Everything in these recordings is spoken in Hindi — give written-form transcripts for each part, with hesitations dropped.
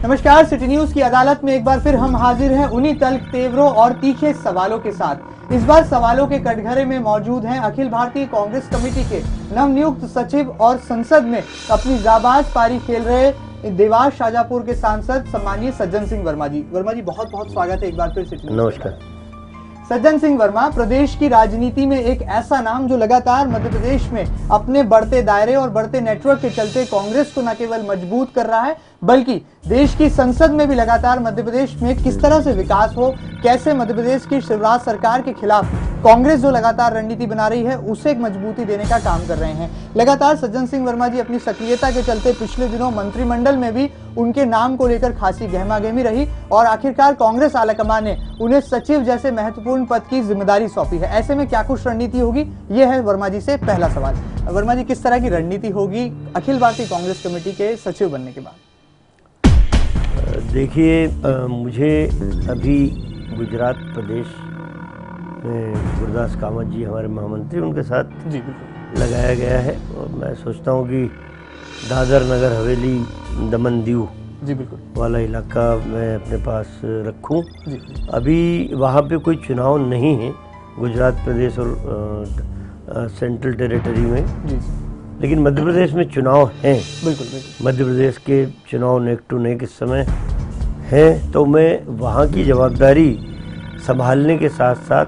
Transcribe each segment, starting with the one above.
नमस्कार, सिटी न्यूज की अदालत में एक बार फिर हम हाजिर हैं उन्हीं तल्ख तेवरों और तीखे सवालों के साथ। इस बार सवालों के कटघरे में मौजूद हैं अखिल भारतीय कांग्रेस कमेटी के नवनियुक्त सचिव और संसद में अपनी जाबाज पारी खेल रहे देवास शाजापुर के सांसद सम्मानीय सज्जन सिंह वर्मा जी। वर्मा जी, बहुत बहुत स्वागत है एक बार फिर सिटी न्यूज। नमस्कार। सज्जन सिंह वर्मा, प्रदेश की राजनीति में एक ऐसा नाम जो लगातार मध्य प्रदेश में अपने बढ़ते दायरे और बढ़ते नेटवर्क के चलते कांग्रेस को न केवल मजबूत कर रहा है बल्कि देश की संसद में भी लगातार मध्य प्रदेश में किस तरह से विकास हो, कैसे मध्य प्रदेश की शिवराज सरकार के खिलाफ कांग्रेस जो लगातार रणनीति बना रही है उसे एक मजबूती देने का काम कर रहे हैं। लगातार सज्जन सिंह वर्मा जी अपनी सक्रियता के चलते पिछले दिनों मंत्रिमंडल में भी उनके नाम को लेकर खासी गहमागहमी रही और आखिरकार कांग्रेस आलाकमान ने उन्हें सचिव जैसे महत्वपूर्ण पद की जिम्मेदारी सौंपी है। ऐसे में क्या कुछ रणनीति होगी, ये है वर्मा जी से पहला सवाल। वर्मा जी, किस तरह की रणनीति होगी अखिल भारतीय कांग्रेस कमेटी के सचिव बनने के बाद? देखिए, मुझे अभी गुजरात प्रदेश में गुरदास कामत जी हमारे महामंत्री, उनके साथ जी लगाया गया है और मैं सोचता हूँ कि दादर नगर हवेली दमन दीव जी बिल्कुल वाला इलाका मैं अपने पास रखूँ। जी। अभी वहाँ पे कोई चुनाव नहीं है गुजरात प्रदेश और सेंट्रल टेरिटरी में जी। लेकिन मध्य प्रदेश में चुनाव हैं। बिल्कुल बिल्कुल। मध्य प्रदेश के चुनाव नेक टू नेक इस समय हैं, तो मैं वहाँ की जवाबदारी संभालने के साथ साथ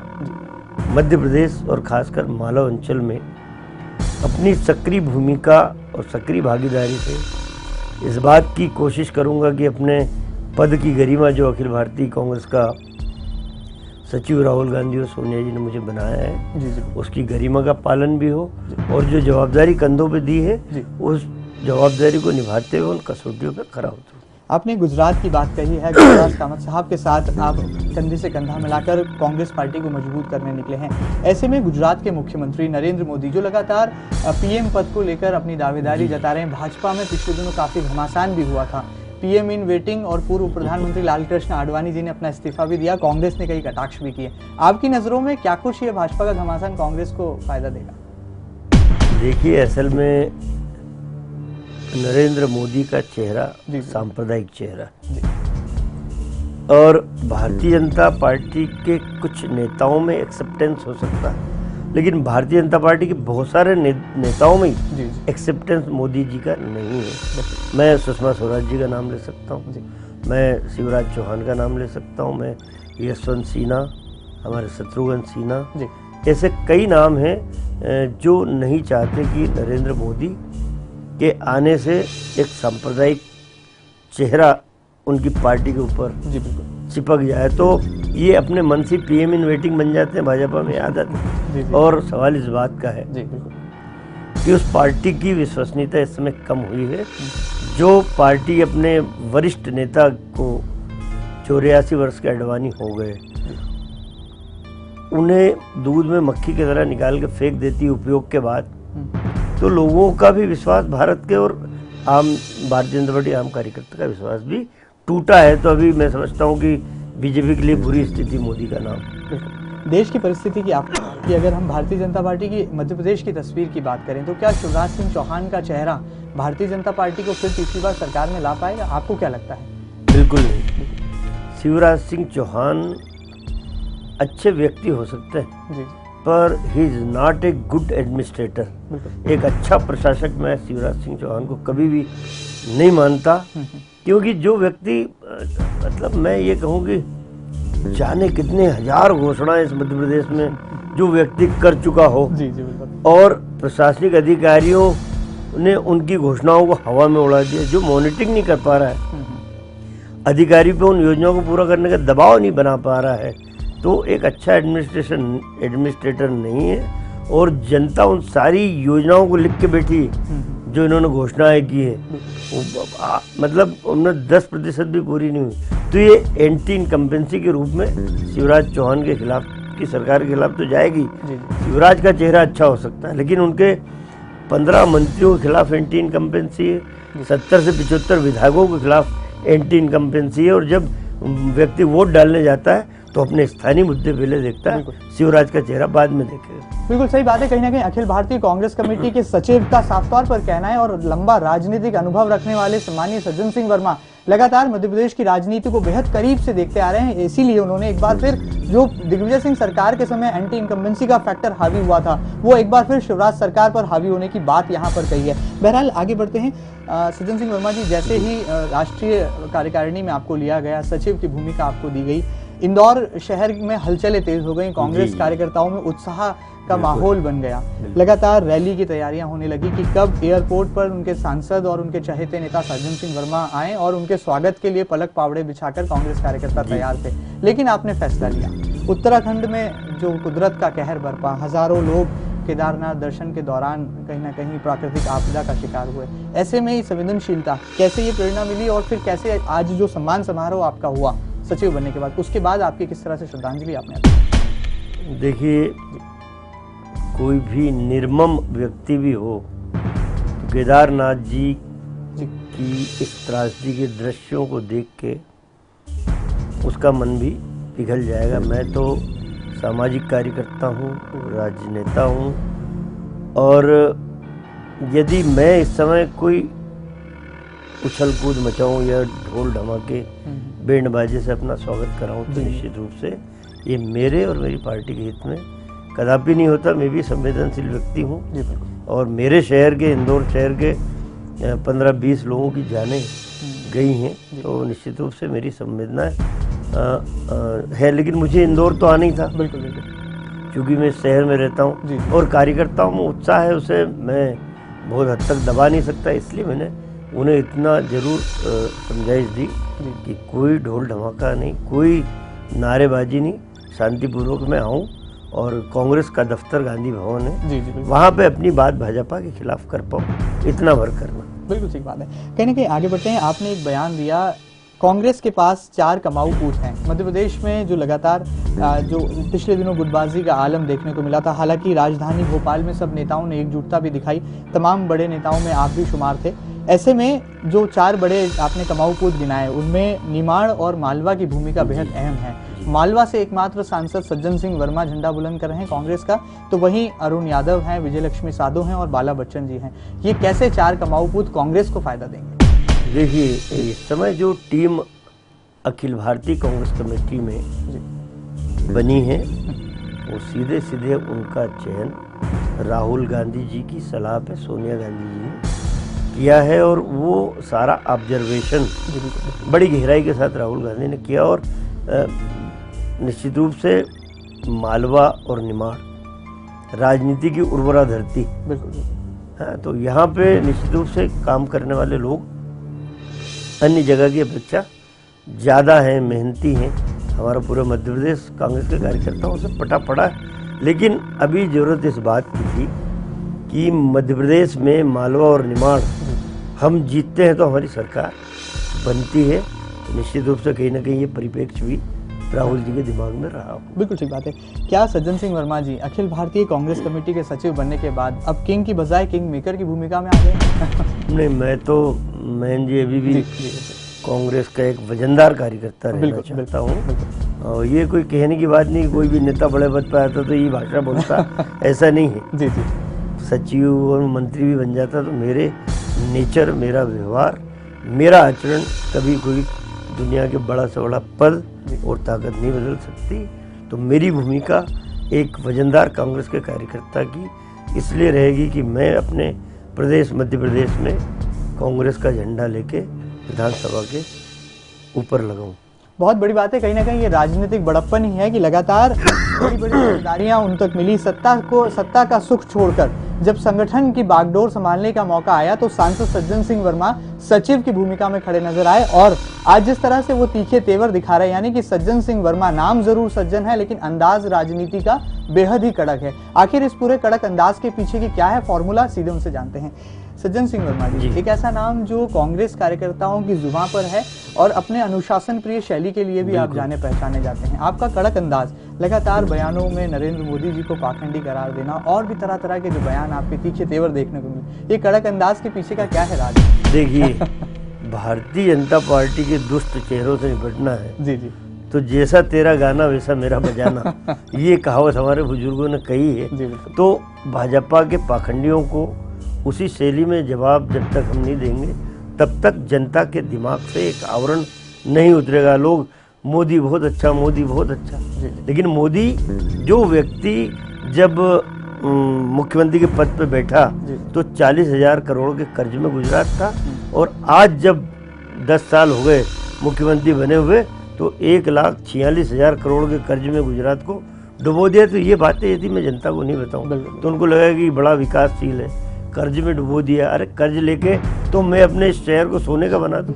मध्य प्रदेश और खासकर मालवा अंचल में अपनी सक्रिय भूमिका और सक्रिय भागीदारी से इस बात की कोशिश करूँगा कि अपने पद की गरिमा जो अखिल भारतीय कांग्रेस का सचिव राहुल गांधी और सोनिया जी ने मुझे बनाया है जी जी। उसकी गरिमा का पालन भी हो और जो जवाबदारी कंधों पे दी है उस जवाबदारी को निभाते हुए उन कसौटियों पर खरा उतरूं। आपने गुजरात की बात कही है, गुरदास कामत साहब के साथ आप कंधे से कंधा मिलाकर कांग्रेस पार्टी को मजबूत करने निकले हैं। ऐसे में गुजरात के मुख्यमंत्री नरेंद्र मोदी जो लगातार पीएम पद को लेकर अपनी दावेदारी जता रहे हैं, भाजपा में पिछले दिनों काफी घमासान भी हुआ था। पीएम इन वेटिंग और पूर्व प्रधानमंत्री लालकृष्ण आडवाणी जी ने अपना इस्तीफा भी दिया, कांग्रेस ने कई कटाक्ष भी किए। आपकी नजरों में क्या कुछ ये भाजपा का घमासान कांग्रेस को फायदा देगा? देखिए, असल में नरेंद्र मोदी का चेहरा सांप्रदायिक चेहरा और भारतीय जनता पार्टी के कुछ नेताओं में एक्सेप्टेंस हो सकता है, लेकिन भारतीय जनता पार्टी के बहुत सारे नेताओं में एक्सेप्टेंस मोदी जी का नहीं है। मैं सुषमा स्वराज जी का नाम ले सकता हूँ, मैं शिवराज चौहान का नाम ले सकता हूँ, मैं यशवंत सिन्हा, हमारे शत्रुघ्न सिन्हा, ऐसे कई नाम हैं जो नहीं चाहते कि नरेंद्र मोदी के आने से एक सांप्रदायिक चेहरा उनकी पार्टी के ऊपर चिपक जाए, तो ये अपने मन से पीएम इन वेटिंग बन जाते हैं भाजपा में, आदत है। और सवाल इस बात का है कि उस पार्टी की विश्वसनीयता इस समय कम हुई है। जो पार्टी अपने वरिष्ठ नेता को 84 वर्ष के आडवाणी हो गए, उन्हें दूध में मक्खी की तरह निकाल के फेंक देती उपयोग के बाद, तो लोगों का भी विश्वास भारत के और आम भारतीय जनता पार्टी आम कार्यकर्ता का विश्वास भी टूटा है। तो अभी मैं समझता हूँ कि बीजेपी के लिए बुरी स्थिति मोदी का नाम। देश की परिस्थिति की आपकी अगर हम भारतीय जनता पार्टी की मध्य प्रदेश की तस्वीर की बात करें तो क्या शिवराज सिंह चौहान का चेहरा भारतीय जनता पार्टी को फिर तीसरी बार सरकार में ला पाएगा? आपको क्या लगता है? बिल्कुल नहीं। शिवराज सिंह चौहान अच्छे व्यक्ति हो सकते हैं पर he is not a good administrator. एक अच्छा प्रशासक मैं शिवराज सिंह चौहान को कभी भी नहीं मानता, क्योंकि जो व्यक्ति मतलब मैं ये कहूँ कि जाने कितने हजार घोषणाएं इस मध्य प्रदेश में जो व्यक्ति कर चुका हो और प्रशासनिक अधिकारियों ने उनकी घोषणाओं को हवा में उड़ा दिया, जो मॉनिटरिंग नहीं कर पा रहा है, अधिकारी पे उन योजनाओं को पूरा करने का दबाव नहीं बना पा रहा है, तो एक अच्छा एडमिनिस्ट्रेटर नहीं है। और जनता उन सारी योजनाओं को लिख के बैठी जो इन्होंने घोषणाएं की है, मतलब उन्होंने 10% भी पूरी नहीं हुई, तो ये एंटी इनकम्पेंसी के रूप में शिवराज चौहान के खिलाफ की सरकार के खिलाफ तो जाएगी। शिवराज का चेहरा अच्छा हो सकता है लेकिन उनके 15 मंत्रियों के खिलाफ एंटी इनकम्पेंसी है, 70 से 75 विधायकों के खिलाफ एंटी इनकम्पेंसी है, और जब व्यक्ति वोट डालने जाता है तो अपने स्थानीय मुद्दे पहले देखता है, शिवराज का चेहरा बाद में देखेगा। बिल्कुल सही बात है। कहीं ना कहीं अखिल भारतीय कांग्रेस कमेटी के सचिव का साफ तौर पर कहना है और लंबा राजनीतिक अनुभव रखने वाले सम्मानीय सज्जन सिंह वर्मा लगातार मध्य प्रदेश की राजनीति को बेहद करीब से देखते आ रहे हैं, इसीलिए उन्होंने एक बार फिर जो दिग्विजय सिंह सरकार के समय एंटी इनकम्बेंसी का फैक्टर हावी हुआ था, वो एक बार फिर शिवराज सरकार पर हावी होने की बात यहाँ पर कही है। बहरहाल आगे बढ़ते हैं। सज्जन सिंह वर्मा जी, जैसे ही राष्ट्रीय कार्यकारिणी में आपको लिया गया, सचिव की भूमिका आपको दी गई, इंदौर शहर में हलचलें तेज हो गई, कांग्रेस कार्यकर्ताओं में उत्साह का माहौल बन गया, लगातार रैली की तैयारियां होने लगी कि कब एयरपोर्ट पर उनके सांसद और उनके चहेते नेता सज्जन सिंह वर्मा आए और उनके स्वागत के लिए पलक पावड़े बिछाकर कांग्रेस कार्यकर्ता तैयार थे। लेकिन आपने फैसला लिया, उत्तराखंड में जो कुदरत का कहर बरपा, हजारों लोग केदारनाथ दर्शन के दौरान कहीं ना कहीं प्राकृतिक आपदा का शिकार हुए, ऐसे में ही संवेदनशीलता, कैसे ये प्रेरणा मिली और फिर कैसे आज जो सम्मान समारोह आपका हुआ सचिव बनने के बाद, उसके बाद आपकी किस तरह से श्रद्धांजलि आपने? देखिए, कोई भी निर्मम व्यक्ति भी हो तो केदारनाथ जी की इस त्रासदी के दृश्यों को देख के उसका मन भी पिघल जाएगा। मैं तो सामाजिक कार्यकर्ता हूँ, राजनेता हूँ, और यदि मैं इस समय कोई उछल कूद मचाऊँ या ढोल धमाके बैंड बाजे से अपना स्वागत कराऊँ तो निश्चित रूप से ये मेरे और मेरी पार्टी के हित में कदापि नहीं होता। मैं भी संवेदनशील व्यक्ति हूँ और मेरे शहर के, इंदौर शहर के 15-20 लोगों की जानें गई हैं, तो निश्चित रूप से मेरी संवेदना है। लेकिन मुझे इंदौर तो आना ही था, बिल्कुल बिल्कुल, क्योंकि मैं शहर में रहता हूँ और कार्यकर्ताओं में उत्साह है, उसे मैं बहुत हद तक दबा नहीं सकता। इसलिए मैंने उन्हें इतना जरूर समझाइश दी कि कोई ढोल धमाका नहीं, कोई नारेबाजी नहीं, शांतिपूर्वक मैं आऊँ और कांग्रेस का दफ्तर गांधी भवन है, वहाँ पे अपनी बात भाजपा के खिलाफ कर पाऊँ, इतना भर करना। बिल्कुल ठीक बात है। कहीं ना कहीं आगे बढ़ते हैं, आपने एक बयान दिया, कांग्रेस के पास 4 कमाऊ पूत हैं। मध्य प्रदेश में जो लगातार जो पिछले दिनों गुटबाजी का आलम देखने को मिला था, हालांकि राजधानी भोपाल में सब नेताओं ने एकजुटता भी दिखाई, तमाम बड़े नेताओं में आप भी शुमार थे। ऐसे में जो 4 बड़े आपने कमाऊ पूत गिनाए, उनमें निमाड़ और मालवा की भूमिका बेहद अहम है। मालवा से एकमात्र सांसद सज्जन सिंह वर्मा झंडा बुलंद कर रहे हैं कांग्रेस का, तो वहीं अरुण यादव हैं, विजय लक्ष्मी साधो हैं और बाला बच्चन जी हैं। ये कैसे 4 कमाऊ पूत कांग्रेस को फायदा देंगे? देखिए, इस समय जो टीम अखिल भारतीय कांग्रेस कमेटी में बनी है, वो सीधे सीधे उनका चयन राहुल गांधी जी की सलाह पे सोनिया गांधी जी ने किया है, और वो सारा ऑब्जर्वेशन बड़ी गहराई के साथ राहुल गांधी ने किया। और निश्चित रूप से मालवा और निमाड़ राजनीति की उर्वरा धरती, बिल्कुल, हाँ, तो यहाँ पे निश्चित रूप से काम करने वाले लोग अन्य जगह की अपेक्षा ज़्यादा हैं, मेहनती हैं। हमारा पूरा मध्य प्रदेश कांग्रेस के कार्यकर्ताओं से पटा पड़ा है। लेकिन अभी ज़रूरत इस बात की थी कि मध्य प्रदेश में मालवा और निमाड़ हम जीतते हैं तो हमारी सरकार बनती है। निश्चित रूप से कहीं ना कहीं ये परिप्रेक्ष्य भी राहुल जी के दिमाग में रहा हो। बिल्कुल ठीक बात है। क्या सज्जन सिंह वर्मा जी अखिल भारतीय कांग्रेस कमेटी के सचिव बनने के बाद अब किंग की बजाय किंग मेकर की भूमिका में आ गए? नहीं, मैं जी अभी भी कांग्रेस का एक वजनदार कार्यकर्ता रहना चाहता हूँ। और ये कोई कहने की बात नहीं, कोई भी नेता बड़े पद पर आता तो ये भाषा बोलता, ऐसा नहीं है। जी जी, सचिव और मंत्री भी बन जाता तो मेरे नेचर, मेरा व्यवहार, मेरा आचरण कभी कोई दुनिया के बड़ा से बड़ा पद और ताकत नहीं बदल सकती। तो मेरी भूमिका एक वजनदार कांग्रेस के कार्यकर्ता की इसलिए रहेगी कि मैं अपने प्रदेश, मध्य प्रदेश में कांग्रेस का झंडा लेके विधानसभा के ऊपर लगाऊं। बहुत बड़ी बात है, कहीं ना कहीं ये राजनीतिक बड़प्पन ही है कि लगातार बड़ी बड़ी जिम्मेदारियां उन तक मिली, सत्ता का सुख छोड़कर जब संगठन की बागडोर संभालने का मौका आया तो सांसद सज्जन सिंह वर्मा सचिव की भूमिका में खड़े नजर आए। और आज जिस तरह से वो तीखे तेवर दिखा रहे हैं, यानी कि सज्जन सिंह वर्मा, नाम जरूर सज्जन है लेकिन अंदाज राजनीति का बेहद ही कड़क है। आखिर इस पूरे कड़क अंदाज के पीछे की क्या है फॉर्मूला, सीधे उनसे जानते हैं। सज्जन सिंह वर्मा जी, एक ऐसा नाम जो कांग्रेस कार्यकर्ताओं की जुबां पर है और अपने अनुशासन प्रिय शैली के लिए भी आप जाने पहचाने जाते हैं। आपका कड़क अंदाज, लगातार बयानों में नरेंद्र मोदी जी को पाखंडी करार देना और भी तरह तरह के जो बयान आपके तीखे तेवर देखने को मिले, ये कड़क अंदाज के पीछे का क्या है राज? देखिए, भारतीय जनता पार्टी के दुष्ट चेहरों से निपटना है जी जी, तो जैसा तेरा गाना वैसा मेरा बजाना, ये कहावत हमारे बुजुर्गों ने कही है। तो भाजपा के पाखंडियों को उसी शैली में जवाब जब तक हम नहीं देंगे तब तक जनता के दिमाग से एक आवरण नहीं उतरेगा। लोग मोदी बहुत अच्छा, मोदी बहुत अच्छा, लेकिन मोदी जो व्यक्ति जब मुख्यमंत्री के पद पे बैठा तो 40,000 करोड़ के कर्ज में गुजरात था, और आज जब 10 साल हो गए मुख्यमंत्री बने हुए तो 1,46,000 करोड़ के कर्ज में गुजरात को डुबो दिया। तो ये बातें यदि मैं जनता को नहीं बताऊं तो उनको लगेगा कि बड़ा विकासशील है, कर्ज में डुबो दिया। अरे कर्ज लेके तो मैं अपने शहर को सोने का बना दूं।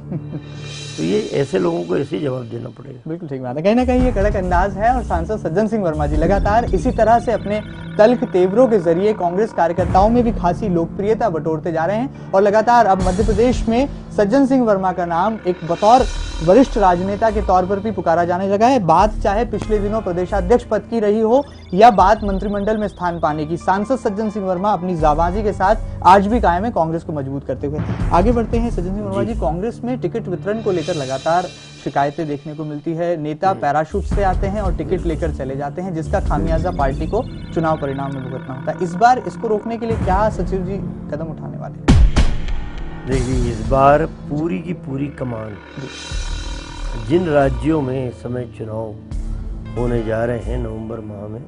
तो ये ऐसे लोगों को ऐसे ही जवाब देना पड़ेगा। बिल्कुल ठीक बात है, कहीं ना कहीं ये कड़क अंदाज है। और सांसद सज्जन सिंह वर्मा जी लगातार इसी तरह से अपने तल्ख तेवरों के जरिए कांग्रेस कार्यकर्ताओं में भी खासी लोकप्रियता बटोरते जा रहे हैं। और लगातार अब मध्य प्रदेश में सज्जन सिंह वर्मा का नाम एक बतौर वरिष्ठ राजनेता के तौर पर भी पुकारा जाने लगा है। बात चाहे पिछले दिनों प्रदेशाध्यक्ष पद की रही हो या बात मंत्रिमंडल में स्थान पाने की, सांसद सज्जन सिंह वर्मा अपनी जाबाजी के साथ आज भी कायम है कांग्रेस को मजबूत करते हुए। आगे बढ़ते हैं सज्जन सिंह वर्मा जी, कांग्रेस में टिकट वितरण को लेकर लगातार शिकायतें देखने को मिलती है। नेता पैराशूट से आते हैं और टिकट लेकर चले जाते हैं, जिसका खामियाजा पार्टी को चुनाव परिणाम में भुगतना होता है। इस बार इसको रोकने के लिए क्या सचिव जी कदम उठाने वाले हैं? देखिए, इस बार पूरी की पूरी कमान जिन राज्यों में इस समय चुनाव होने जा रहे हैं नवंबर माह में,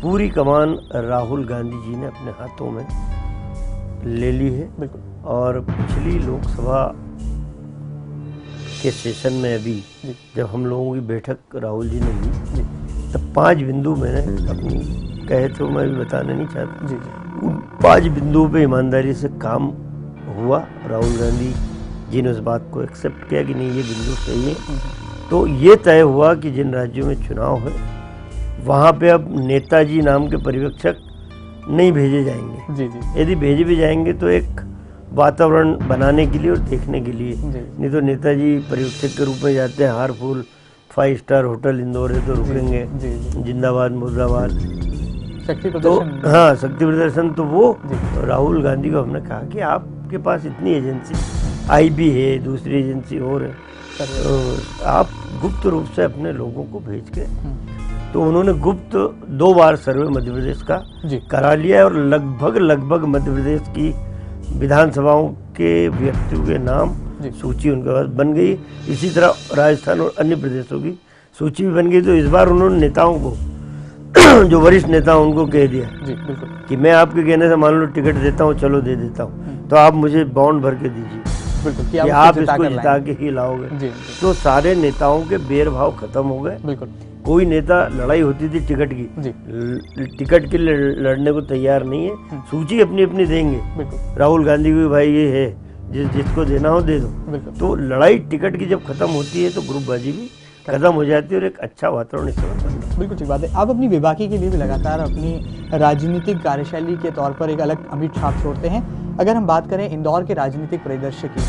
पूरी कमान राहुल गांधी जी ने अपने हाथों में ले ली है। बिल्कुल। और पिछली लोकसभा के सेशन में अभी जब हम लोगों की बैठक राहुल जी ने ली तब 5 बिंदु मैंने अपनी कहे थे, मैं भी बताना नहीं चाहता। उन 5 बिंदुओं पे ईमानदारी से काम हुआ। राहुल गांधी जी ने उस बात को एक्सेप्ट किया कि नहीं ये बिंदु सही है। तो ये तय हुआ कि जिन राज्यों में चुनाव है वहाँ पे अब नेताजी नाम के पर्यवेक्षक नहीं भेजे जाएंगे। यदि भेजे भी जाएंगे तो एक वातावरण बनाने के लिए और देखने के लिए, नहीं तो नेताजी पर्यवेक्षक के रूप में जाते हैं, हार फूल 5 स्टार होटल इंदौर है तो रुकेंगे, जिंदाबाद मुर्दाबाद, तो हाँ शक्ति प्रदर्शन। तो वो राहुल गांधी को हमने कहा कि आपके पास इतनी एजेंसी IB है, दूसरी एजेंसी और है, तो आप गुप्त रूप से अपने लोगों को भेज के, तो उन्होंने गुप्त 2 बार सर्वे मध्य प्रदेश का करा लिया और लगभग मध्य प्रदेश की विधानसभाओं के व्यक्तियों के नाम सूची उनके पास बन गई। इसी तरह राजस्थान और अन्य प्रदेशों की सूची भी बन गई। तो इस बार उन्होंने नेताओं को जो वरिष्ठ नेता उनको कह दिया कि मैं आपके कहने से मान लो टिकट देता हूँ, चलो दे देता हूँ, तो आप मुझे बॉन्ड भर के दीजिए कि आप इसको जिता के ही लाओगे। तो सारे नेताओं के बैरभाव खत्म हो गए। कोई नेता लड़ाई होती थी टिकट की, टिकट के लिए लड़ने को तैयार नहीं है। सूची अपनी अपनी देंगे राहुल गांधी को, भाई ये है जिसको देना हो दे दो। तो लड़ाई टिकट की जब खत्म होती है तो ग्रुपबाजी भी खत्म हो जाती है और एक अच्छा वातावरण इस समय बन रहा है। बिल्कुल ठीक बात है। आप अपनी विभागी के लिए भी लगातार अपनी राजनीतिक कार्यशैली के तौर पर एक अलग अमिट छाप छोड़ते हैं। अगर हम बात करें इंदौर के राजनीतिक परिदृश्य की,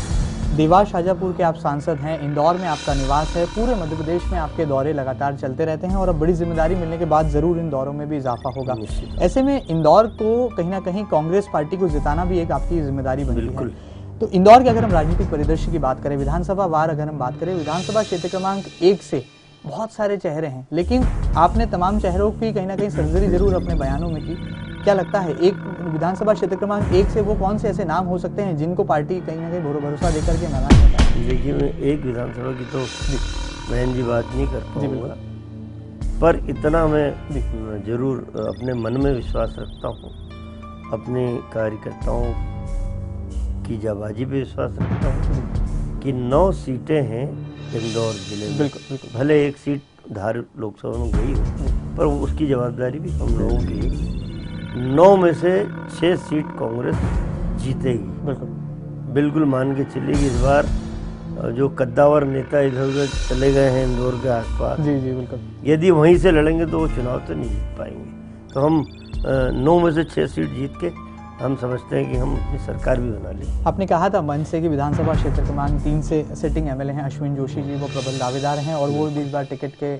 देवास शाजापुर के आप सांसद हैं, इंदौर में आपका निवास है, पूरे मध्य प्रदेश में आपके दौरे लगातार चलते रहते हैं और अब बड़ी जिम्मेदारी मिलने के बाद जरूर इन दौरों में भी इजाफा होगा। ऐसे में इंदौर को कहीं ना कहीं कांग्रेस पार्टी को जिताना भी एक आपकी जिम्मेदारी बनती है। तो इंदौर के अगर हम राजनीतिक परिदृश्य की बात करें, विधानसभा वार अगर हम बात करें, विधानसभा क्षेत्र क्रमांक 1 से बहुत सारे चेहरे हैं, लेकिन आपने तमाम चेहरों की कहीं ना कहीं सर्जरी जरूर अपने बयानों में की। क्या लगता है एक विधानसभा क्षेत्र क्रमांक 1 से वो कौन से ऐसे नाम हो सकते हैं जिनको पार्टी कहीं ना कहीं भरोसा देकर के मैदान में है? देखिए, मैं एक विधानसभा की तो बहन जी बात नहीं कर पाऊंगा, पर इतना मैं जरूर अपने मन में विश्वास रखता हूँ, अपने कार्यकर्ताओं की जाबाजी पे विश्वास रखता हूँ कि 9 सीटें हैं इंदौर जिले में। बिल्कुल। भले एक सीट धार लोकसभा में गई हो, पर उसकी जवाबदारी भी हम लोगों की। 9 में से 6 सीट कांग्रेस जीतेगी। बिल्कुल मान के चलेगी। इस बार जो कद्दावर नेता इधर उधर चले गए हैं इंदौर के आसपास, बिल्कुल, यदि वहीं से लड़ेंगे तो वो चुनाव तो नहीं जीत पाएंगे। तो हम 9 में से 6 सीट जीत के हम समझते हैं कि हम अपनी सरकार भी बना लें। आपने कहा था मंच से कि विधानसभा क्षेत्र क्रमांक 3 से सिटिंग MLA हैं अश्विन जोशी जी, वो प्रबल दावेदार हैं और वो भी इस बार टिकट के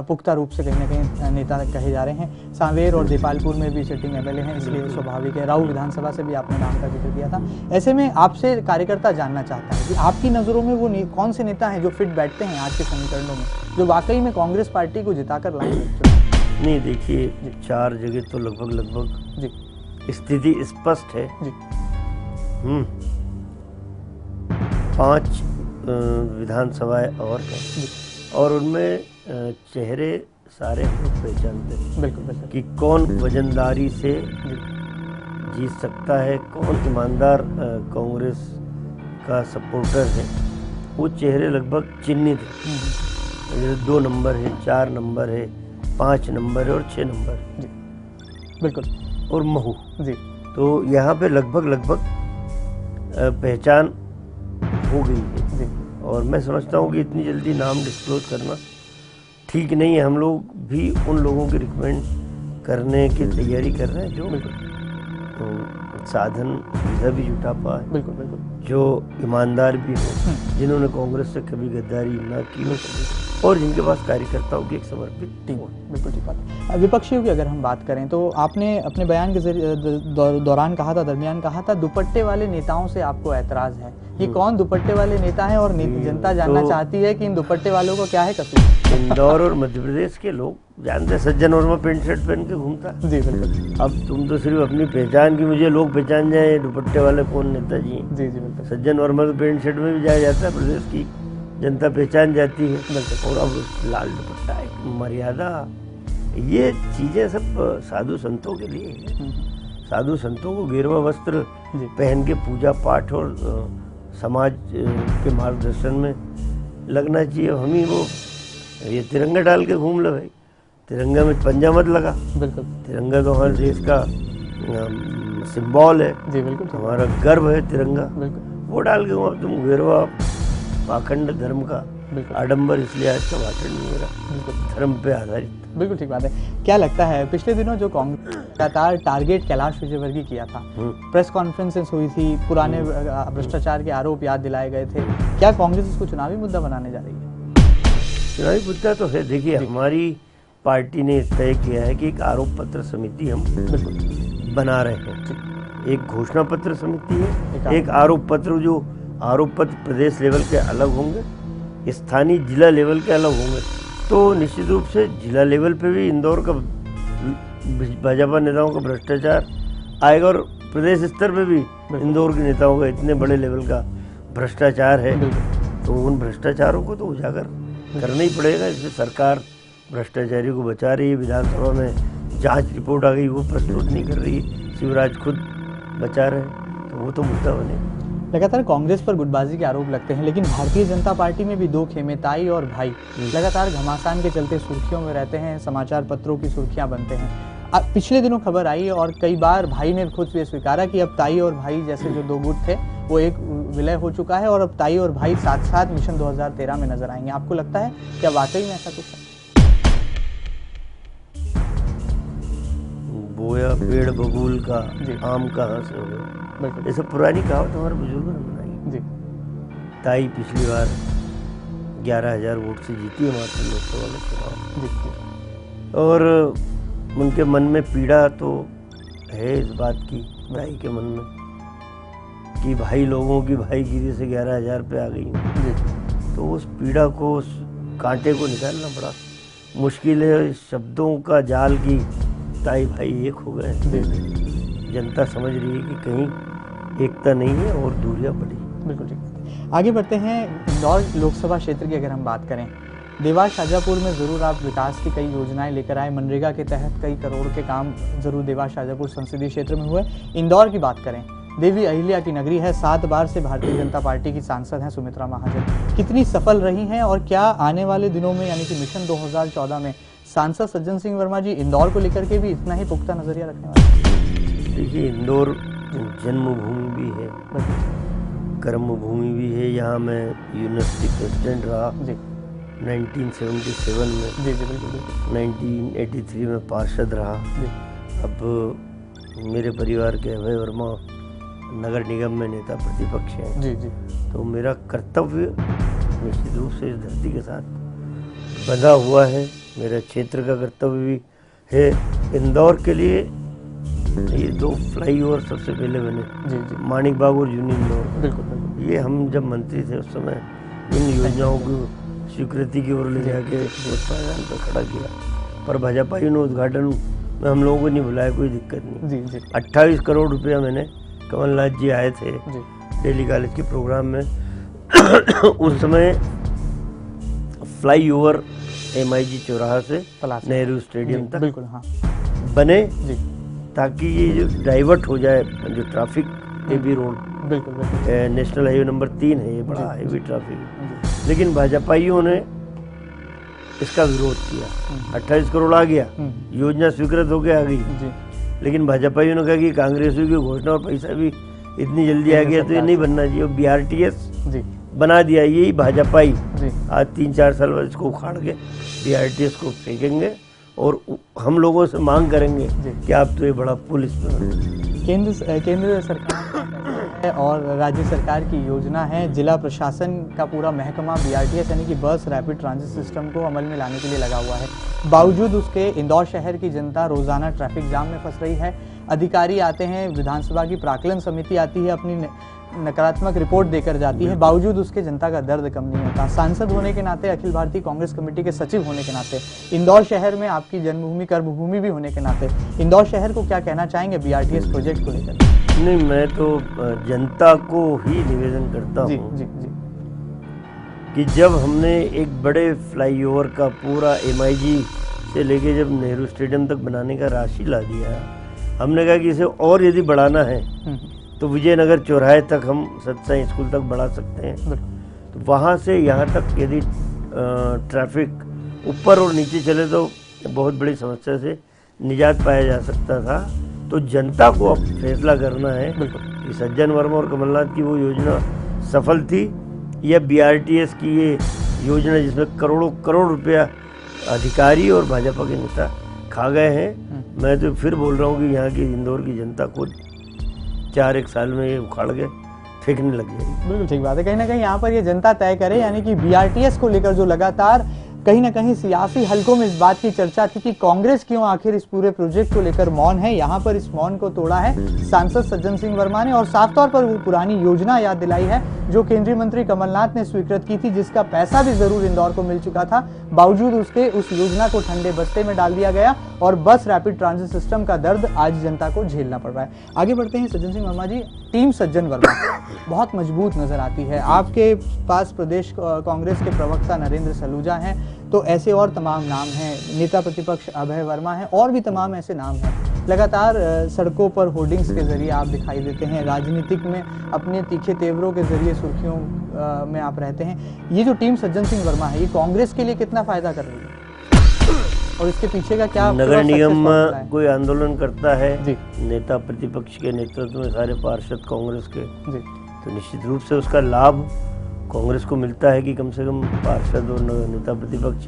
पुख्ता रूप से कहीं ना कहीं नेता कहे जा रहे हैं। सांवेर और देपालपुर में भी सिटिंग MLA हैं, इसलिए स्वाभाविक है। राहुल विधानसभा से भी आपने नाम का जिक्र किया था। ऐसे में आपसे कार्यकर्ता जानना चाहता है कि आपकी नज़रों में वो कौन से नेता हैं जो फिट बैठते हैं आज के समीकरणों में, जो वाकई में कांग्रेस पार्टी को जिताकर लाएंगे? नहीं, देखिए 4 जगह तो लगभग स्थिति स्पष्ट है। 5 विधानसभाएं और हैं और उनमें चेहरे सारे लोग पहचानते हैं। बिल्कुल बिल्कुल। कि कौन वजनदारी से जीत सकता है, कौन ईमानदार कांग्रेस का सपोर्टर है, वो चेहरे लगभग चिन्हित हैं। 2 नंबर है, 4 नंबर है, 5 नंबर है और 6 नंबर है। जी बिल्कुल। और महू जी। तो यहाँ पे लगभग पहचान हो गई है जी। और मैं समझता हूँ कि इतनी जल्दी नाम डिस्क्लोज करना ठीक नहीं है। हम लोग भी उन लोगों की रिकमेंड करने की तैयारी कर रहे हैं जो साधन सुविधा भी जुटा पाए, बिल्कुल बिल्कुल, जो ईमानदार भी हो, जिन्होंने कांग्रेस से कभी गद्दारी ना की हो और जिनके पास कार्यकर्ताओं की एक समर्पित टीम हो। बिल्कुल ठीक बात है। विपक्षियों की अगर हम बात करें तो आपने अपने बयान के दरमियान कहा था दुपट्टे वाले नेताओं से आपको ऐतराज है। ये कौन दुपट्टे वाले नेता हैं और जनता जानना चाहती है कि इन दुपट्टे वालों को क्या है कसूर? इंदौर और मध्य प्रदेश के लोग जानते हैं सज्जन वर्मा पेंट शर्ट पहन के घूमता है। जी बिल्कुल। अब तुम तो सिर्फ अपनी पहचान की मुझे लोग पहचान जाए दुपट्टे वाले कौन नेताजी हैं। जी जी बिल्कुल। सज्जन वर्मा तो पेंट शर्ट में भी जाया जाता है, प्रदेश की जनता पहचान जाती है। बिल्कुल। और अब लाल दुपट्टा एक मर्यादा, ये चीज़ें सब साधु संतों के लिए है। साधु संतों को गेरुआ वस्त्र पहन के पूजा पाठ और समाज के मार्गदर्शन में लगना चाहिए। हम ही वो ये तिरंगा डाल के घूम लो भाई, तिरंगा में पंजा मत लगा। बिल्कुल। तिरंगा तो हमारे देश का सिंबल है। जी बिल्कुल। हमारा गर्व है तिरंगा। बिल्कुल। वो डाल के अब तुम गेरुआ पाखंड धर्म का आडंबर, इसलिए आज का भाषण नहीं मेरा धर्म पे आधारित। बिल्कुल ठीक बात है। क्या लगता है पिछले दिनों जो कांग्रेस लगातार टारगेट कैलाश विजयवर्गीय किया था, प्रेस कॉन्फ्रेंसेस हुई थी, पुराने भ्रष्टाचार के आरोप याद दिलाए गए थे, क्या कांग्रेस इसको चुनावी मुद्दा बनाने जा रही है? चुनावी मुद्दा तो है। देखिए हमारी पार्टी ने तय किया है कि एक आरोप पत्र समिति हम बना रहे हैं। एक घोषणा पत्र समिति है, एक आरोप पत्र। जो आरोप पत्र प्रदेश लेवल के अलग होंगे, स्थानीय जिला लेवल के अलग होंगे। तो निश्चित रूप से जिला लेवल पे भी इंदौर का भाजपा नेताओं का भ्रष्टाचार आएगा और प्रदेश स्तर पे भी इंदौर के नेताओं का इतने बड़े लेवल का भ्रष्टाचार है, तो उन भ्रष्टाचारों को तो उजागर करना ही पड़ेगा। इसलिए सरकार भ्रष्टाचारी को बचा रही है। विधानसभा में जांच रिपोर्ट आ गई, वो प्रस्तुत नहीं कर रही, शिवराज खुद बचा रहे, तो वो तो मुद्दा बनेगा। लगातार कांग्रेस पर गुटबाजी के आरोप लगते हैं, लेकिन भारतीय जनता पार्टी में भी 2 खेमे, ताई और भाई, लगातार घमासान के चलते सुर्खियों में रहते हैं, समाचार पत्रों की सुर्खियां बनते हैं। अब पिछले दिनों खबर आई और कई बार भाई ने खुद ये स्वीकारा कि अब ताई और भाई जैसे जो 2 गुट थे वो एक विलय हो चुका है और अब ताई और भाई साथ साथ मिशन 2013 में नजर आएंगे। आपको लगता है क्या वाकई में ऐसा कुछ है? बोया पेड़ बबूल का आम कहाँ से होगा, ये सब पुरानी कहावत हमारे बुजुर्गों ने बनाई जी। ताई पिछली बार 11,000 वोट से जीती है मात्र लोकसभा में चुनाव, और उनके मन में पीड़ा तो है इस बात की, ताई के मन में, कि भाई लोगों की भाईगिरी से 11,000 पे आ गई। तो उस पीड़ा को, उस कांटे को निकालना बड़ा मुश्किल है। शब्दों का जाल की ताई भाई एक हो गए। जनता समझ रही है कि कहीं एकता नहीं है और दूरियां बढ़ी। बिल्कुल ठीक। आगे बढ़ते हैं। इंदौर लोकसभा क्षेत्र की अगर हम बात करें, देवास शाजापुर में ज़रूर आप विकास की कई योजनाएं लेकर आए, मनरेगा के तहत कई करोड़ के काम ज़रूर देवास शाजापुर संसदीय क्षेत्र में हुए। इंदौर की बात करें, देवी अहिल्या की नगरी है, 7 बार से भारतीय जनता पार्टी की सांसद हैं सुमित्रा महाजन, कितनी सफल रही हैं और क्या आने वाले दिनों में यानी कि मिशन 2014 में सांसद सज्जन सिंह वर्मा जी इंदौर को लेकर के भी इतना ही पुख्ता नजरिया रखने वाले? देखिए इंदौर जन्मभूमि भी है, कर्मभूमि भी है। यहाँ मैं यूनिवर्सिटी प्रेसिडेंट रहा 1977 में, जी जी बिल्कुल। 1983 में पार्षद रहा। अब मेरे परिवार के अभय वर्मा नगर निगम में नेता प्रतिपक्ष हैं। जी जी। तो मेरा कर्तव्य निश्चित रूप से इस धरती के साथ बंधा हुआ है। मेरा क्षेत्र का कर्तव्य भी है। इंदौर के लिए ये 2 फ्लाईओवर सबसे पहले बने, जी जी, माणिक बाग और यूनियन इंदौर। बिल्कुल। ये हम जब मंत्री थे उस समय इन योजनाओं को स्वीकृति की ओर ले जाके पायदान पर खड़ा किया, पर भाजपा ने उद्घाटन में हम लोगों को नहीं बुलाया, कोई दिक्कत नहीं। जी जी। 28 करोड़ रुपया मैंने, कमलनाथ जी आए थे दिल्ली कॉलेज के प्रोग्राम में, उस समय फ्लाईओवर MIG चौराहा से नेहरू स्टेडियम तक बिल्कुल हाँ बने जी, ताकि ये जो डाइवर्ट हो जाए जो ट्रैफिक AB रोड, बिल्कुल बिल्कुल नेशनल हाईवे नंबर 3 है, ये बड़ा हेवी ट्रैफिक। लेकिन भाजपाइयों ने इसका विरोध किया। 28 करोड़ आ गया, योजना स्वीकृत होकर आ गई जी, लेकिन भाजपाइयों ने कहा कि कांग्रेसियों की घोषणा और पैसा भी इतनी जल्दी आ गया तो ये नहीं बनना चाहिए। BRTS जी बना दिया, यही भाजपाई जी, आज 3-4 साल बाद इसको उखाड़ के BRTS को फेंकेंगे और हम लोगों से मांग करेंगे कि आप तो ये बड़ा पुल इस पर। केंद्र सरकार है और राज्य सरकार की योजना है, जिला प्रशासन का पूरा महकमा BRTS यानी कि बस रैपिड ट्रांजिट सिस्टम को अमल में लाने के लिए लगा हुआ है। बावजूद उसके इंदौर शहर की जनता रोजाना ट्रैफिक जाम में फंस रही है। अधिकारी आते हैं, विधानसभा की प्राक्कलन समिति आती है, अपनी नकारात्मक रिपोर्ट देकर जाती है, बावजूद उसके जनता का दर्द कम नहीं होता। सांसद होने के नाते, अखिल भारतीय कांग्रेस कमेटी के सचिव होने के नाते, इंदौर शहर में आपकी जन्मभूमि कर्मभूमि भी होने के नाते, इंदौर शहर को क्या कहना चाहेंगे BRTS प्रोजेक्ट को लेकर? नहीं, मैं तो जनता को ही निवेदन करता हूँ जी जी कि जब हमने एक बड़े फ्लाईओवर का पूरा MIG से लेके जब नेहरू स्टेडियम तक बनाने का राशि ला दिया, हमने कहा कि इसे और यदि बढ़ाना है तो विजयनगर चौराहे तक हम सत्साई स्कूल तक बढ़ा सकते हैं। तो वहाँ से यहाँ तक यदि ट्रैफिक ऊपर और नीचे चले तो बहुत बड़ी समस्या से निजात पाया जा सकता था। तो जनता को अब फैसला करना है कि सज्जन वर्मा और कमलनाथ की वो योजना सफल थी या BRTS की ये योजना जिसमें करोड़ों करोड़ रुपया अधिकारी और भाजपा के नेता खा गए हैं। मैं तो फिर बोल रहा हूँ कि यहाँ की इंदौर की जनता खुद 4-1 साल में ये उखाड़ के फेंकने लग जाएगी। बिल्कुल ठीक बात है। कहीं ना कहीं यहाँ पर ये जनता तय करे, यानी कि BRTS को लेकर जो लगातार कहीं ना कहीं सियासी हलकों में इस बात की चर्चा थी कि कांग्रेस क्यों आखिर इस पूरे प्रोजेक्ट को लेकर मौन है, यहाँ पर इस मौन को तोड़ा है सांसद सज्जन सिंह वर्मा ने और साफ तौर पर वो पुरानी योजना याद दिलाई है जो केंद्रीय मंत्री कमलनाथ ने स्वीकृत की थी, जिसका पैसा भी जरूर इंदौर को मिल चुका था, बावजूद उसके उस योजना को ठंडे बस्ते में डाल दिया गया और बस रैपिड ट्रांजिट सिस्टम का दर्द आज जनता को झेलना पड़ रहा है। आगे बढ़ते हैं सज्जन सिंह वर्मा जी। टीम सज्जन वर्मा बहुत मजबूत नजर आती है। आपके पास प्रदेश कांग्रेस के प्रवक्ता नरेंद्र सलूजा हैं, तो ऐसे और तमाम नाम हैं, नेता प्रतिपक्ष अभय वर्मा हैं, और भी तमाम ऐसे नाम हैं। लगातार सड़कों पर होर्डिंग्स के जरिए आप दिखाई देते हैं, राजनीतिक में अपने तीखे तेवरों के जरिए सुर्खियों में आप रहते हैं। ये जो टीम सज्जन सिंह वर्मा है, ये कांग्रेस के लिए कितना फायदा कर रही है और इसके पीछे का क्या? नगर निगम कोई आंदोलन करता है जी, नेता प्रतिपक्ष के नेतृत्व में सारे पार्षद कांग्रेस के जी, तो निश्चित रूप से उसका लाभ कांग्रेस को मिलता है कि कम से कम पार्षद और नेता प्रतिपक्ष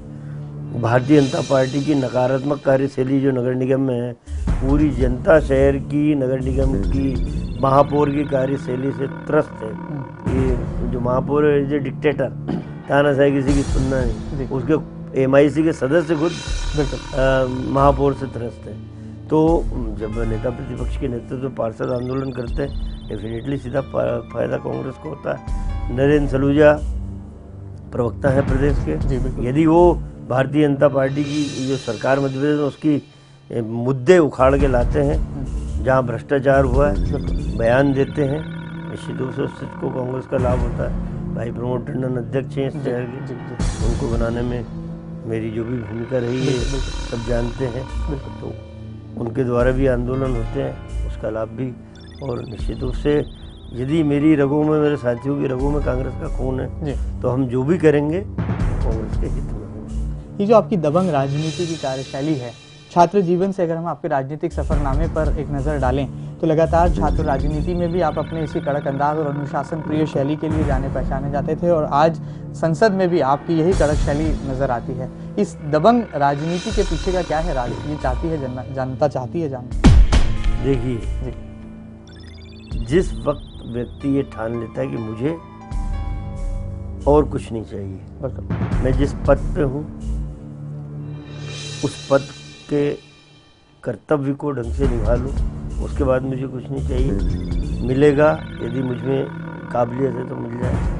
भारतीय जनता पार्टी की नकारात्मक कार्यशैली जो नगर निगम में है, पूरी जनता शहर की नगर निगम की महापौर की कार्यशैली से त्रस्त है। ये जो महापौर है, जो डिक्टेटर, तानाशाही किसी की सुनना नहीं, उसके MIC के सदस्य खुद महापौर से त्रस्त है। तो जब नेता प्रतिपक्ष के नेतृत्व में पार्षद आंदोलन करते हैं, डेफिनेटली सीधा फायदा कांग्रेस को होता है। नरेंद्र सलूजा प्रवक्ता है प्रदेश के, यदि वो भारतीय जनता पार्टी की जो सरकार मध्य प्रदेश में उसकी मुद्दे उखाड़ के लाते हैं, जहाँ भ्रष्टाचार हुआ है बयान देते हैं, निश्चित रूप से उसको कांग्रेस का लाभ होता है। भाई प्रमोद टंडन अध्यक्ष हैं इस शहर के, उनको बनाने में मेरी जो भी भूमिका रही है सब जानते हैं, तो उनके द्वारा भी आंदोलन होते हैं, उसका लाभ भी। और निश्चित रूप से यदि मेरी रगों में, मेरे साथियों की रगों में कांग्रेस का खून है तो हम जो भी करेंगे कांग्रेस के हित में होगा। ये जो आपकी दबंग राजनीति की कार्यशैली है, छात्र जीवन से अगर हम आपके राजनीतिक सफरनामे पर एक नज़र डालें तो लगातार छात्र राजनीति में भी आप अपने इसी कड़क अंदाज और अनुशासन प्रिय शैली के लिए जाने पहचाने जाते थे और आज संसद में भी आपकी यही कड़क शैली नज़र आती है। इस दबंग राजनीति के पीछे का क्या है राज? ये चाहती है जनता चाहती है जानना। देखिए, जिस वक्त व्यक्ति ये ठान लेता है कि मुझे और कुछ नहीं चाहिए, मैं जिस पद पे हूँ उस पद के कर्तव्य को ढंग से निभा लूँ, उसके बाद मुझे कुछ नहीं चाहिए, मिलेगा यदि मुझ में काबिलियत है तो मिल जाए।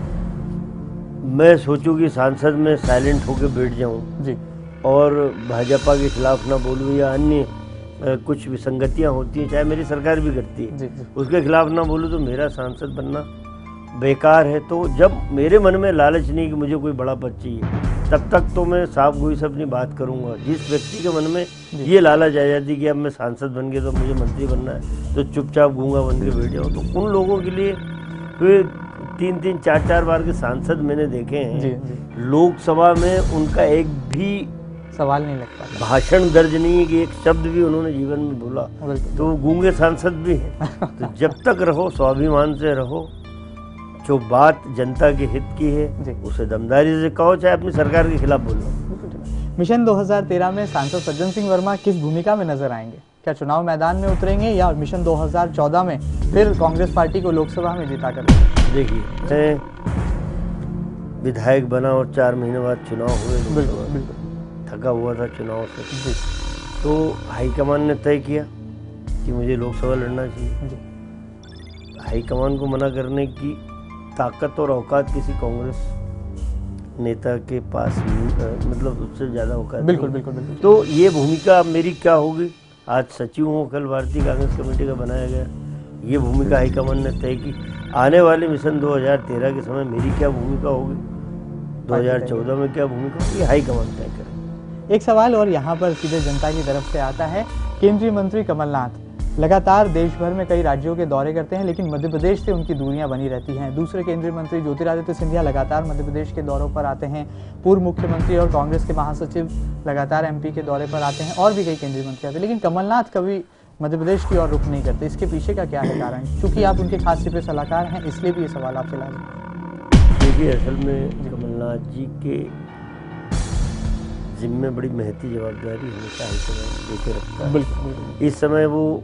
मैं सोचूं कि सांसद में साइलेंट होकर बैठ जाऊं जी, और भाजपा के खिलाफ ना बोलूं या अन्य कुछ विसंगतियां होती हैं, चाहे मेरी सरकार भी करती है, उसके खिलाफ ना बोलूं, तो मेरा सांसद बनना बेकार है। तो जब मेरे मन में लालच नहीं कि मुझे कोई बड़ा पद चाहिए, तब तक तो मैं साफ गोई से अपनी बात करूंगा। जिस व्यक्ति के मन में ये लालच आ जाती कि अब मैं सांसद बन गया तो मुझे मंत्री बनना है, तो चुपचाप गूंगा बन के बैठ जाओ। तो उन लोगों के लिए वे 3-3, 4-4 बार के सांसद मैंने देखे हैं, लोकसभा में उनका एक भी सवाल नहीं लगता, भाषण दर्ज नहीं है कि एक शब्द भी उन्होंने जीवन में बोला, तो वो गूंगे सांसद भी हैं। तो जब तक रहो स्वाभिमान से रहो, जो बात जनता के हित की है उसे दमदारी से कहो, चाहे अपनी सरकार के खिलाफ बोलो। मिशन 2013 में सांसद सज्जन सिंह वर्मा किस भूमिका में नजर आएंगे? क्या चुनाव मैदान में उतरेंगे या मिशन 2014 में फिर कांग्रेस पार्टी को लोकसभा में जिता कर? देखिए, मैं विधायक बना और 4 महीने बाद चुनाव हुए, बिल्कुल थका हुआ था चुनाव से, तो हाईकमान ने तय किया कि मुझे लोकसभा लड़ना चाहिए। हाईकमान को मना करने की ताकत और औकात किसी कांग्रेस नेता के पास मतलब उससे ज़्यादा औकात बिल्कुल। तो ये भूमिका मेरी क्या होगी? आज सचिव हूँ, कल भारतीय कांग्रेस कमेटी का बनाया गया, ये भूमिका हाईकमान ने तय की। आने वाले मिशन 2013 के समय मेरी क्या भूमिका होगी, 2014 में क्या भूमिका होगी, हाईकमान तय करें। एक सवाल और यहाँ पर सीधे जनता की तरफ से आता है। केंद्रीय मंत्री कमलनाथ लगातार देश भर में कई राज्यों के दौरे करते हैं, लेकिन मध्य प्रदेश से उनकी दूरियां बनी रहती हैं। दूसरे केंद्रीय मंत्री ज्योतिरादित्य सिंधिया लगातार मध्य प्रदेश के दौरों पर आते हैं, पूर्व मुख्यमंत्री और कांग्रेस के महासचिव लगातार एमपी के दौरे पर आते हैं, और भी कई केंद्रीय मंत्री आते हैं, लेकिन कमलनाथ कभी मध्य प्रदेश की ओर रुख नहीं करते। इसके पीछे का क्या है कारण? क्योंकि आप उनके खास सिपे सलाहकार हैं, इसलिए भी ये सवाल आपसे लाजमी। देखिए, असल में कमलनाथ जी के जिम्मे बड़ी महती जवाबदारी हमेशा हाईकमान लेके रखता है। बिल्कुल। इस समय वो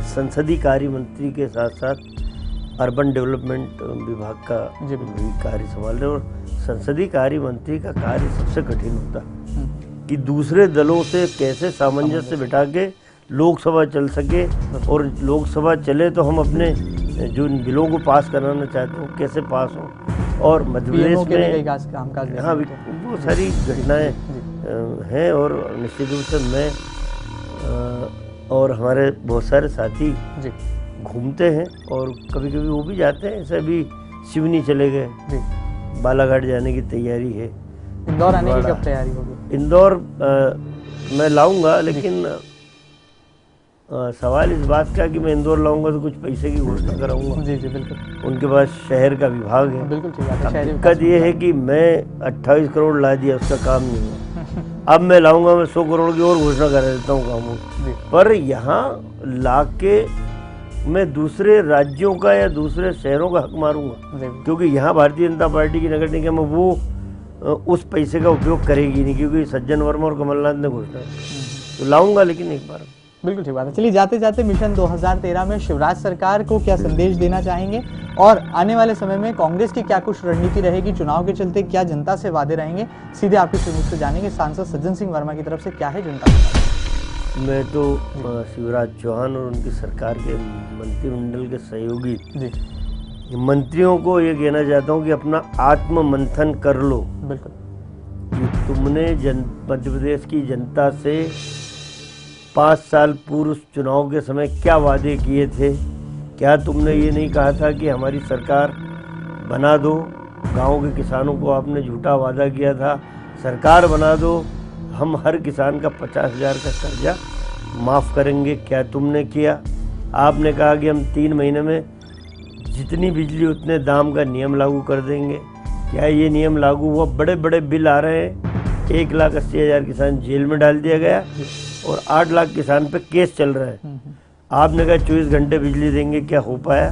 संसदीय कार्य मंत्री के साथ साथ अर्बन डेवलपमेंट विभाग का भी कार्य संभाल रहे, और संसदीय कार्य मंत्री का कार्य सबसे कठिन होता है कि दूसरे दलों से कैसे सामंजस्य बिठा के लोकसभा चल सके, और लोकसभा चले तो हम अपने जो बिलों को पास कराना चाहते हो कैसे पास हो। और मध्य प्रदेश में हाँ वो सारी घटनाएं हैं, और निश्चित रूप से मैं और हमारे बहुत सारे साथी घूमते हैं, और कभी कभी वो भी जाते हैं। ऐसे अभी सिवनी चले गए, बालाघाट जाने की तैयारी है। इंदौर आने की कब तैयारी होगी? इंदौर मैं लाऊंगा, लेकिन सवाल इस बात का कि मैं इंदौर लाऊंगा तो कुछ पैसे की घोषणा कराऊंगा। जी बिल्कुल। उनके पास शहर का विभाग है। बिल्कुल ठीक है। दिक्कत ये है कि मैं 28 करोड़ ला दिया, उसका काम नहीं हुआ। अब मैं लाऊंगा, मैं 100 करोड़ की और घोषणा करा देता हूँ कामों। पर यहाँ ला के मैं दूसरे राज्यों का या दूसरे शहरों का हक मारूंगा, क्योंकि यहाँ भारतीय जनता पार्टी की नगर निगम में वो उस पैसे का उपयोग करेगी नहीं, क्योंकि सज्जन वर्मा और कमलनाथ ने घोषणा की। तो लाऊंगा, लेकिन एक बार। बिल्कुल ठीक बात है। चलिए, जाते जाते मिशन 2013 में शिवराज सरकार को क्या संदेश देना चाहेंगे, और आने वाले समय में कांग्रेस की क्या कुछ रणनीति रहेगी, चुनाव के चलते क्या जनता से वादे रहेंगे, सीधे आपके मुख से जानेंगे। सांसद सज्जन सिंह वर्मा की तरफ से क्या है जनता? मैं तो शिवराज चौहान और उनकी सरकार के मंत्रिमंडल के सहयोगी मंत्रियों को ये कहना चाहता हूँ कि अपना आत्म मंथन कर लो। बिल्कुल। कि तुमने मध्य प्रदेश की जनता से 5 साल पूर्व चुनाव के समय क्या वादे किए थे? क्या तुमने ये नहीं कहा था कि हमारी सरकार बना दो? गांव के किसानों को आपने झूठा वादा किया था, सरकार बना दो, हम हर किसान का 50,000 का कर्जा माफ़ करेंगे। क्या तुमने किया? आपने कहा कि हम 3 महीने में जितनी बिजली उतने दाम का नियम लागू कर देंगे। क्या ये नियम लागू हुआ? बड़े बड़े बिल आ रहे हैं। 1,80,000 किसान जेल में डाल दिया गया, और 8 लाख किसान पे केस चल रहा है। आपने कहा 24 घंटे बिजली देंगे, क्या हो पाया?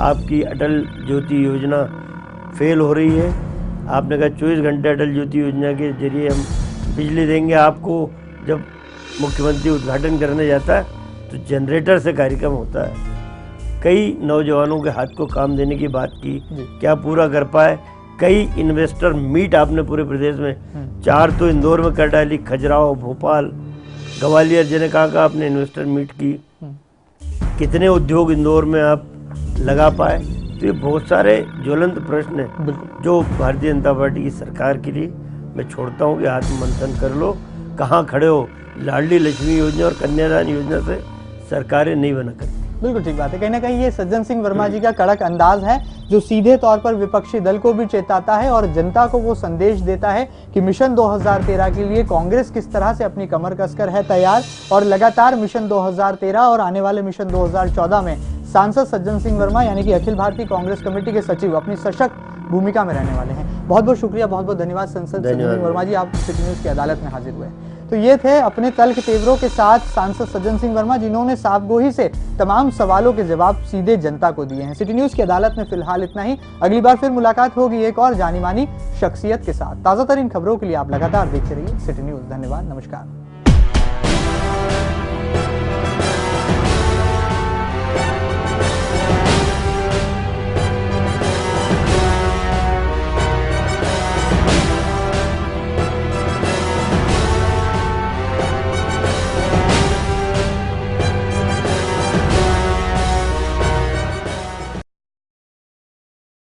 आपकी अटल ज्योति योजना फेल हो रही है। आपने कहा 24 घंटे अटल ज्योति योजना के जरिए हम बिजली देंगे। आपको जब मुख्यमंत्री उद्घाटन करने जाता है तो जनरेटर से कार्यक्रम होता है। कई नौजवानों के हाथ को काम देने की बात की, क्या पूरा कर पाए? कई इन्वेस्टर मीट आपने पूरे प्रदेश में 4 तो इंदौर में कर डाली, खजुराहो, भोपाल, ग्वालियर, जिन्हें कहा आपने इन्वेस्टर मीट की। कितने उद्योग इंदौर में आप लगा पाए? तो ये बहुत सारे ज्वलंत प्रश्न हैं जो भारतीय जनता पार्टी की सरकार के लिए मैं छोड़ता हूँ कि आत्ममंथन कर लो, कहाँ खड़े हो। लाडली लक्ष्मी योजना और कन्यादान योजना से सरकारें नहीं बना करती। बिल्कुल ठीक बात है। कहीं ना कहीं ये सज्जन सिंह वर्मा जी का कड़क अंदाज है जो सीधे तौर पर विपक्षी दल को भी चेताता है और जनता को वो संदेश देता है कि मिशन 2013 के लिए कांग्रेस किस तरह से अपनी कमर कसकर है तैयार और लगातार मिशन 2013 और आने वाले मिशन 2014 में सांसद सज्जन सिंह वर्मा यानी कि अखिल भारतीय कांग्रेस कमेटी के सचिव अपनी सशक्त भूमिका में रहने वाले हैं। बहुत बहुत शुक्रिया, बहुत बहुत धन्यवाद सांसद सज्जन सिंह वर्मा जी, आप सिटी न्यूज की अदालत में हाजिर हुए। तो ये थे अपने तल्ख तेवरों के साथ सांसद सज्जन सिंह वर्मा जिन्होंने साफगोही से तमाम सवालों के जवाब सीधे जनता को दिए हैं। सिटी न्यूज की अदालत में फिलहाल इतना ही। अगली बार फिर मुलाकात होगी एक और जानी मानी शख्सियत के साथ। ताजा तरीन खबरों के लिए आप लगातार देखते रहिए सिटी न्यूज। धन्यवाद, नमस्कार।